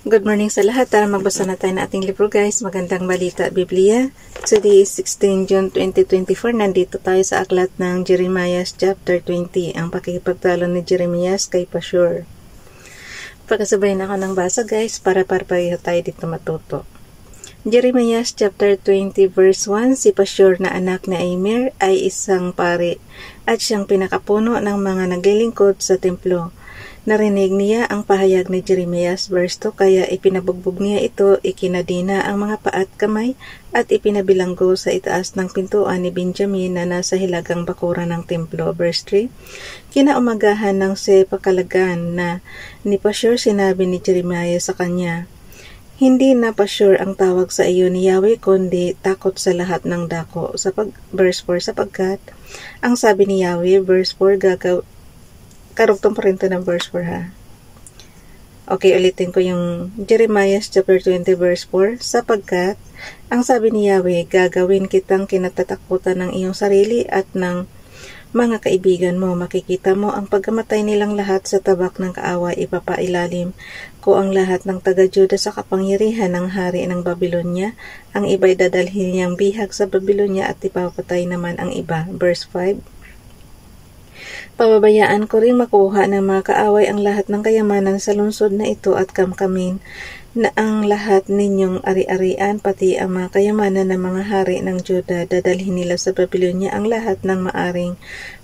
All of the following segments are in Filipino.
Good morning sa lahat. Tara magbasa na tayo ng ating libro guys. Magandang balita, Biblia. Today is 16 June 2024. Nandito tayo sa aklat ng Jeremiah chapter 20. Ang pakikipagtalo ni Jeremiah kay Pashur. Pagkasabayin ako ng basa guys para pareho tayo dito matuto. Jeremiah chapter 20 verse 1. Si Pashur na anak ni Aimer ay isang pari at siyang pinakapuno ng mga naglilingkod sa templo. Narinig niya ang pahayag ni Jeremiah verse 2 kaya ipinabugbog niya ito, ikinadina ang mga paa at kamay at ipinabilanggo sa itaas ng pintuan ni Benjamin na nasa hilagang bakuran ng templo. Verse 3. Kinaumagahan ng sepakalagan na ni Pashur sinabi ni Jeremiah sa kanya, hindi na Pashur ang tawag sa iyo ni Yahweh kundi takot sa lahat ng dako. Verse 4 sapagkat ang sabi ni Yahweh verse 4 karugtong pa rin ito ng verse 4 ha. Okay, ulitin ko yung Jeremiah chapter 20 verse 4. Sapagkat, ang sabi ni Yahweh, gagawin kitang kinatatakutan ng iyong sarili at ng mga kaibigan mo. Makikita mo ang pagkamatay nilang lahat sa tabak ng kaaway. Ipapailalim ko ang lahat ng taga-Juda sa kapangyarihan ng hari ng Babylonia. Ang iba'y dadalhin niyang bihag sa Babylonia at ipapatay naman ang iba. Verse 5. Pababayaan ko ring makuha ng mga kaaway ang lahat ng kayamanan sa lungsod na ito at kamkamin na ang lahat ninyong ari-arian pati ang mga kayamanan ng mga hari ng Juda. Dadalhin nila sa Babylonia ang lahat ng maaring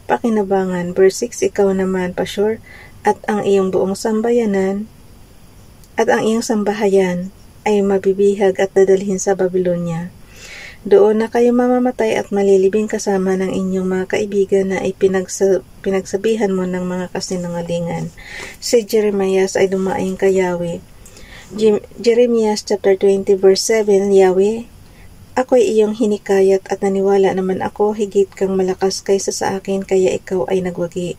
pakinabangan. Verse 6. Ikaw naman, Pashur, at ang iyong buong sambayanan at ang iyong sambahayan ay mabibihag at dadalhin sa Babylonia. Doon na kayo mamamatay at malilibing kasama ng inyong mga kaibigan na pinagsabihan mo ng mga kasinungalingan. Si Jeremiah ay dumaing kay Yahweh. Jeremiah chapter 20 verse 7. Yahweh, ako'y iyong hinikayat at naniwala naman ako, higit kang malakas kaysa sa akin, kaya ikaw ay nagwagi.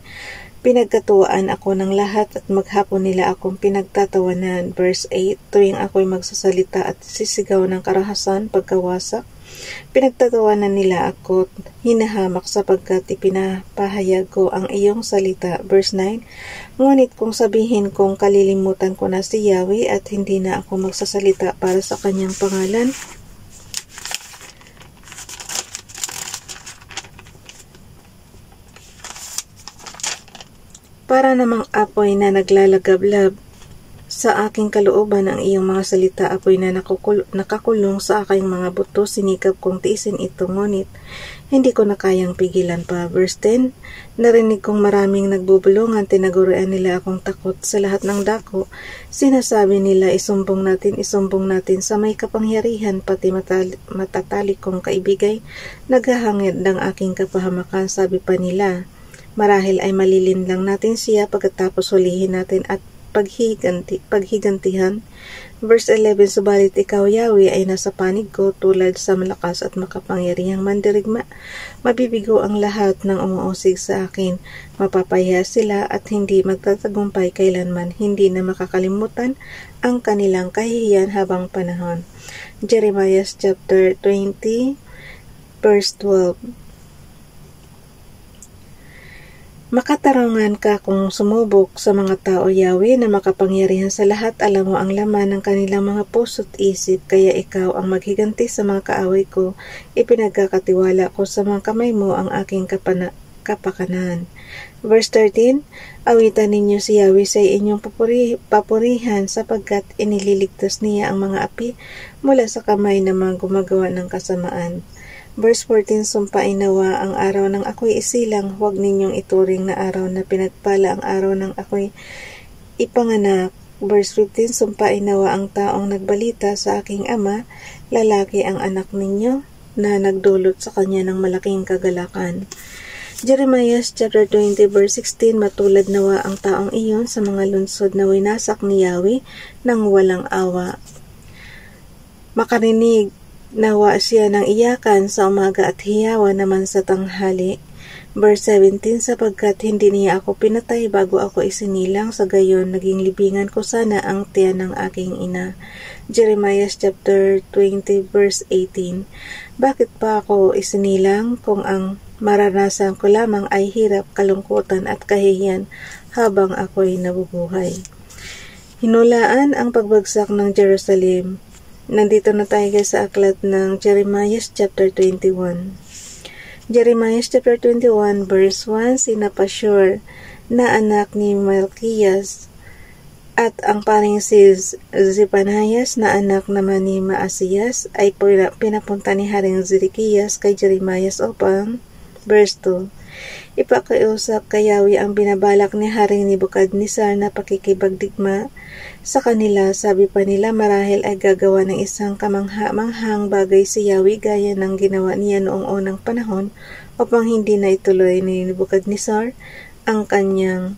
Pinagkatuwaan ako ng lahat at maghapon nila akong pinagtatawanan. Verse 8. Tuwing ako'y magsasalita at sisigaw ng karahasan pagkawasak, pinagtatawanan nila ako, hinahamak sapagkat ipinapahayag ko ang iyong salita. Verse 9. Ngunit kung sabihin kong kalilimutan ko na si Yahweh at hindi na ako magsasalita para sa kanyang pangalan, para namang apoy na naglalagablab sa aking kalooban ang iyong mga salita, apoy na nakakulong sa aking mga buto, sinikap kong tiisin ito, ngunit hindi ko na kayang pigilan pa. Verse 10. Narinig kong maraming nagbubulungan, tinaguruan nila akong takot sa lahat ng dako. Sinasabi nila, isumbong natin sa may kapangyarihan, pati matatalik kong kaibigay, naghahangad ng aking kapahamakan. Sabi pa nila, marahil ay malilin lang natin siya pagkatapos hulihin natin at paghigantihan. Verse 11. Subalit ikaw, Yahweh, ay nasa panig ko tulad sa malakas at makapangyarihang mandirigma. Mabibigo ang lahat ng umuusig sa akin. Mapapahiya sila at hindi magtatagumpay kailanman. Hindi na makakalimutan ang kanilang kahihiyan habang panahon. Jeremiah chapter 20 verse 12. Makatarungan ka kung sumubok sa mga tao, Yahweh, na makapangyarihan sa lahat. Alam mo ang laman ng kanilang mga puso't isip, kaya ikaw ang maghiganti sa mga kaaway ko. Ipinagkakatiwala ko sa mga kamay mo ang aking kapakanan. Verse 13. Awitan ninyo si Yahweh sa inyong papurihan sapagkat inililigtas niya ang mga api mula sa kamay ng mga gumagawa ng kasamaan. Verse 14. Sumpain nawa ang araw ng ako'y isilang, huwag ninyong ituring na araw na pinagpala ang araw ng ako'y ipanganak. Verse 15. Sumpain nawa ang taong nagbalita sa aking ama, lalaki ang anak ninyo, na nagdulot sa kanya ng malaking kagalakan. Jeremiah chapter 20 verse 16. Matulad nawa ang taong iyon sa mga lungsod na winasak ni Yahweh ng walang awa. Makarinig nawa siya ng iyakan sa umaga at hiyawan naman sa tanghali. Verse 17. Sapagkat hindi niya ako pinatay bago ako isinilang, sa gayon naging libingan ko sana ang tiyan ng aking ina. Jeremiah chapter 20 verse 18. Bakit pa ako isinilang kung ang maranasan ko lamang ay hirap, kalungkutan at kahihiyan habang ako'y nabubuhay? Hinulaan ang pagbagsak ng Jerusalem. Nandito na tayo guys sa aklat ng Jeremiah chapter 21. Jeremiah chapter 21 verse 1, sina Pashur na anak ni Malchiyas at ang paring si Zephanias na anak naman ni Maasiyas ay pinapunta ni Haring Zedekias kay Jeremiah upang verse 2. Ipakiusap kay Yahweh ang binabalak ni Haring Nebukadnezar na pakikipagdigma sa kanila. Sabi pa nila marahil ay gagawa ng isang kamangha-manghang bagay si Yahweh gaya ng ginawa niya noong unang panahon upang hindi na ituloy ni Nebukadnezar ang kanyang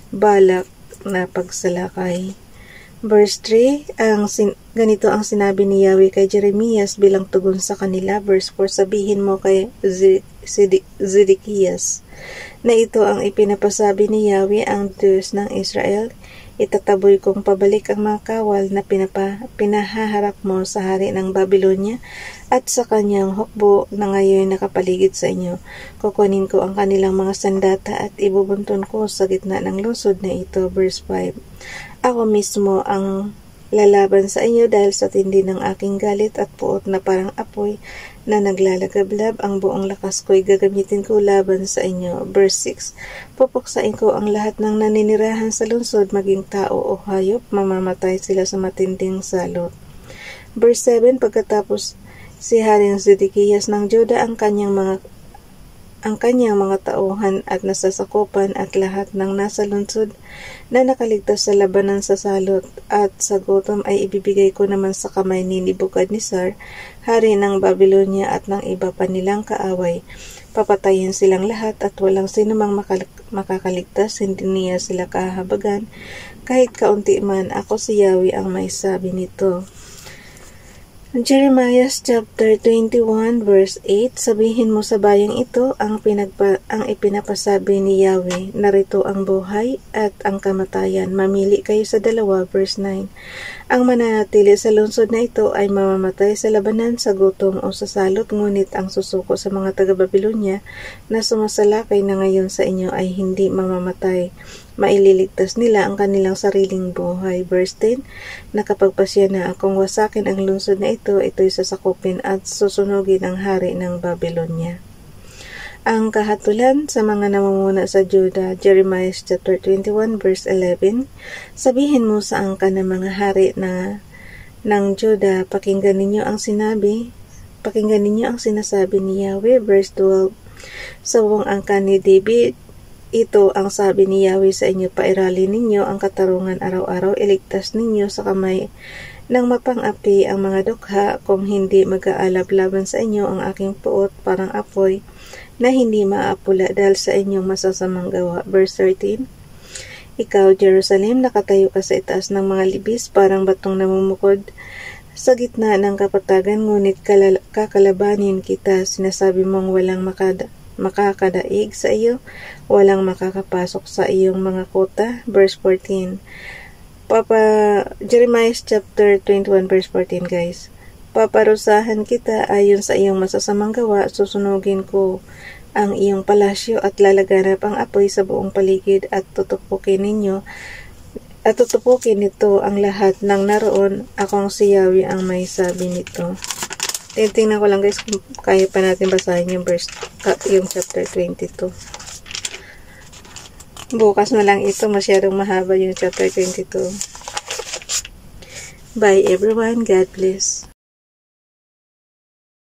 balak na pagsalakay. Verse 3, ganito ang sinabi ni Yahweh kay Jeremias bilang tugon sa kanila. Verse 4, sabihin mo kay Zedekias na ito ang ipinapasabi ni Yahweh ang Diyos ng Israel. Itataboy kong pabalik ang mga kawal na pinahaharap mo sa hari ng Babylonia at sa kanyang hukbo na ngayon nakapaligid sa inyo. Kukunin ko ang kanilang mga sandata at ibubunton ko sa gitna ng lungsod na ito. Verse 5, ako mismo ang lalaban sa inyo dahil sa tindi ng aking galit at puot na parang apoy na naglalagablab, ang buong lakas ko'y gagamitin ko laban sa inyo. Verse 6, pupuksain ko ang lahat ng naninirahan sa lungsod, maging tao o hayop, mamamatay sila sa matinding salot. Verse 7, pagkatapos si Haring Zedekias ng Juda ang kanyang mga tauhan at nasasakupan at lahat ng nasa lungsod na nakaligtas sa labanan sa salot at sa gutom ay ibibigay ko naman sa kamay ni Nebukadnezar, hari ng Babylonia at ng iba pa nilang kaaway. Papatayin silang lahat at walang sinumang makakaligtas, hindi niya sila kahabagan, kahit kaunti man. Ako si Yahweh ang may sabi nito. Jeremiah chapter 21 verse 8, sabihin mo sa bayang ito ang ipinapasabi ni Yahweh, narito ang buhay at ang kamatayan, mamili kayo sa dalawa. Verse 9, ang mananatili sa lungsod na ito ay mamamatay sa labanan, sa gutom o sa salot, ngunit ang susuko sa mga taga-Babylonia na sumasalakay na ngayon sa inyo ay hindi mamamatay. Maililigtas nila ang kanilang sariling buhay. Verse 10, nakapagpasya na akong wasakin ang lungsod na ito'y sasakupin at susunugin ang hari ng Babylonia. Ang kahatulan sa mga namumuna sa Juda, Jeremiah chapter 21 verse 11, sabihin mo sa angka ng mga hari ng Juda, pakinggan ninyo ang sinasabi ni Yahweh. Verse 12, sa buong angka ni David, ito ang sabi ni Yahweh sa inyo, pairali ninyo ang katarungan araw-araw, iligtas ninyo sa kamay ng mapang-api ang mga dukha, kung hindi mag-aalab laban sa inyo ang aking puot parang apoy na hindi maapula dahil sa inyong masasamang gawa. Verse 13, ikaw Jerusalem, nakatayo ka sa itaas ng mga libis, parang batong namumukod sa gitna ng kapatagan, ngunit kakalabanin kita. Sinasabi mong walang makakadaig sa iyo, walang makakapasok sa iyong mga kota. Verse 14, Jeremiah chapter 21 verse 14 guys, paparusahan kita ayon sa iyong masasamang gawa, susunugin ko ang iyong palasyo at lalaganap ang apoy sa buong paligid at tutupukin nito ang lahat ng naroon. Akong si Yahweh ang may sabi nito. Tingnan ko lang guys kung kaya pa natin basahin yung chapter 22. Bukas na lang ito, masyadong mahaba yung chapter 22. Bye everyone, God bless.